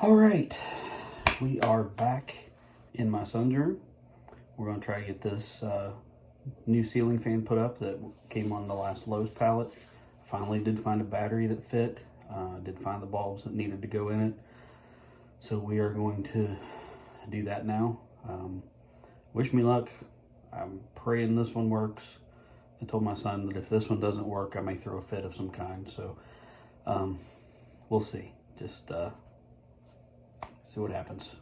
All right, we are back in my son's room. We're going to try to get this new ceiling fan put up that came on the last Lowe's pallet. Finally did find a battery that fit, did find the bulbs that needed to go in it. So we are going to do that now. Wish me luck. I'm praying this one works. I told my son that if this one doesn't work, I may throw a fit of some kind. So we'll see. Just see what happens.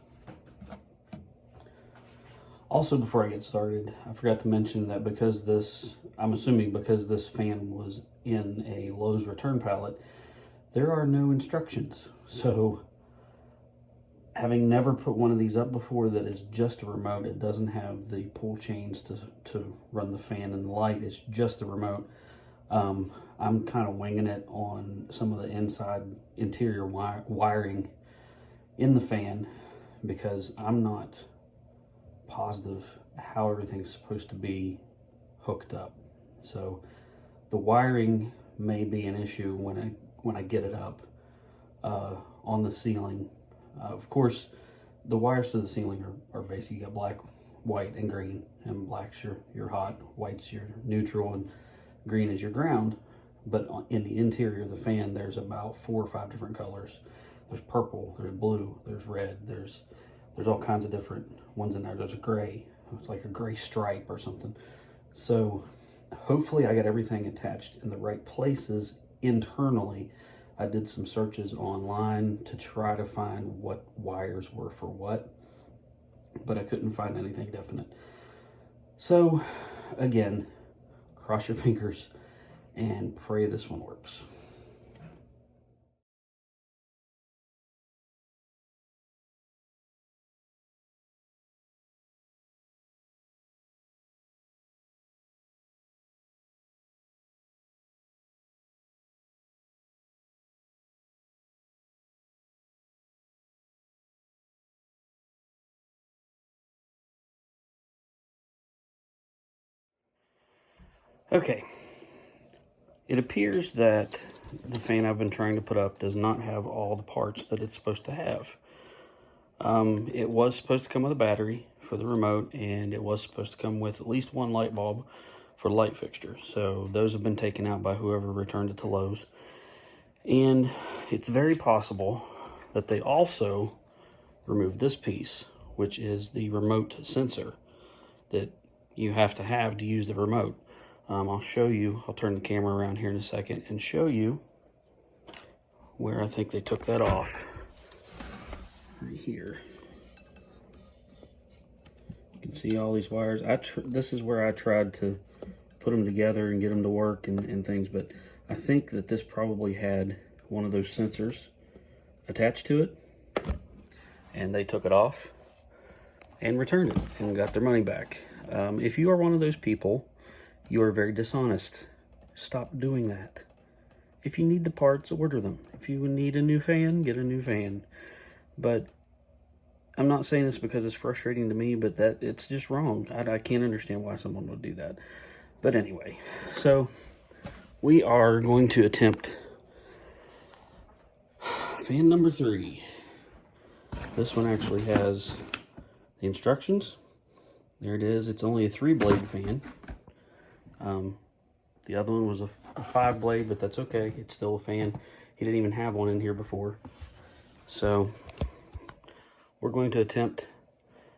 Also, before I get started, I forgot to mention that because this, I'm assuming because this fan was in a Lowe's return pallet, there are no instructions. So, having never put one of these up before that is just a remote, it doesn't have the pull chains to run the fan and the light, it's just the remote. I'm kind of winging it on some of the interior wiring in the fan because I'm not positive how everything's supposed to be hooked up. So the wiring may be an issue when I get it up on the ceiling. Of course, the wires to the ceiling are basically got black, white, and green. And black's your hot, white's your neutral, and green is your ground. But in the interior of the fan, there's about 4 or 5 different colors. There's purple, there's blue, there's red, there's all kinds of different ones in there. There's a gray. It's like a gray stripe or something. So hopefully I got everything attached in the right places internally. I did some searches online to try to find what wires were for what, but I couldn't find anything definite. So again, cross your fingers and pray this one works. Okay, it appears that the fan I've been trying to put up does not have all the parts that it's supposed to have. It was supposed to come with a battery for the remote, and it was supposed to come with at least one light bulb for the light fixture. So those have been taken out by whoever returned it to Lowe's. And it's very possible that they also removed this piece, which is the remote sensor that you have to use the remote. I'll show you, I'll turn the camera around here in a second and show you where I think they took that off. Right here. You can see all these wires. This is where I tried to put them together and get them to work and things, but I think that this probably had one of those sensors attached to it, and they took it off and returned it and got their money back. If you are one of those people, you are very dishonest. Stop doing that. If you need the parts, order them. If you need a new fan, get a new fan. But I'm not saying this because it's frustrating to me, but that it's just wrong. I can't understand why someone would do that. But anyway, so we are going to attempt fan number 3. This one actually has the instructions. There it is. It's only a 3-blade fan. The other one was a 5-blade, but that's okay. It's still a fan. He didn't even have one in here before. So we're going to attempt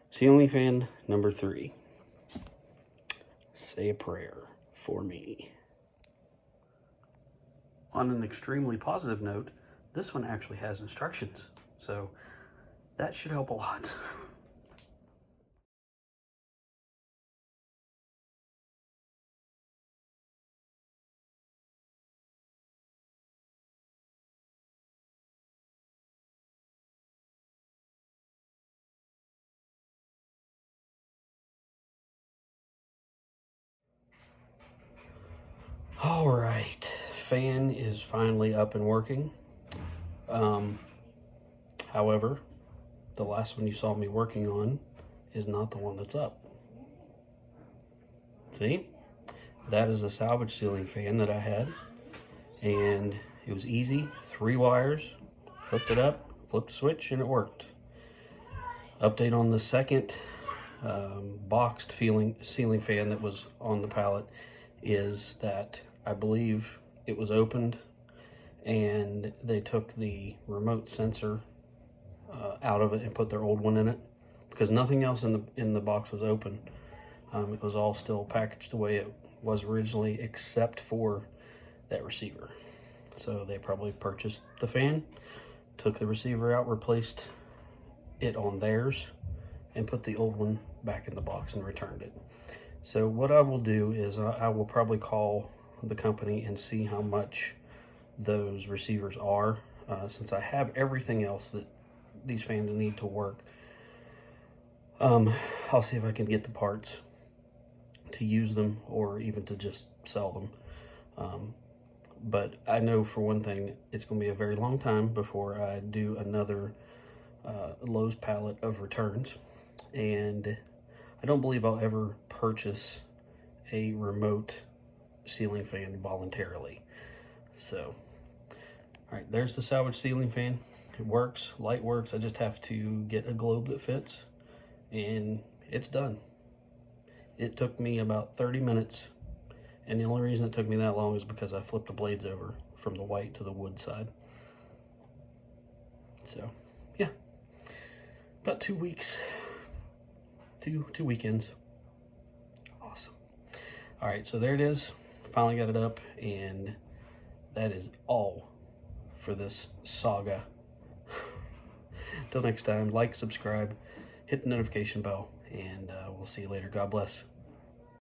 ceiling fan number 3. Say a prayer for me. On an extremely positive note, this one actually has instructions. So that should help a lot. All right, fan is finally up and working. However, the last one you saw me working on is not the one that's up. See? That is a salvage ceiling fan that I had, and it was easy. 3 wires, hooked it up, flipped a switch and it worked. Update on the second boxed ceiling fan that was on the pallet is that I believe it was opened and they took the remote sensor out of it and put their old one in it, because nothing else in the box was open. It was all still packaged the way it was originally, except for that receiver. So they probably purchased the fan, took the receiver out, replaced it on theirs, and put the old one back in the box and returned it. So what I will do is I will probably call the company and see how much those receivers are, since I have everything else that these fans need to work. I'll see if I can get the parts to use them or even to just sell them. But I know for one thing, it's going to be a very long time before I do another Lowe's pallet of returns. And I don't believe I'll ever purchase a remote ceiling fan voluntarily. So, all right, there's the salvage ceiling fan. It works, light works. I just have to get a globe that fits, and it's done. It took me about 30 minutes, and the only reason it took me that long is because I flipped the blades over from the white to the wood side. So, yeah, about 2 weeks, two weekends. Awesome. All right, so there it is. Finally got it up, and that is all for this saga. Till next time, like, subscribe, hit the notification bell, and we'll see you later. God bless.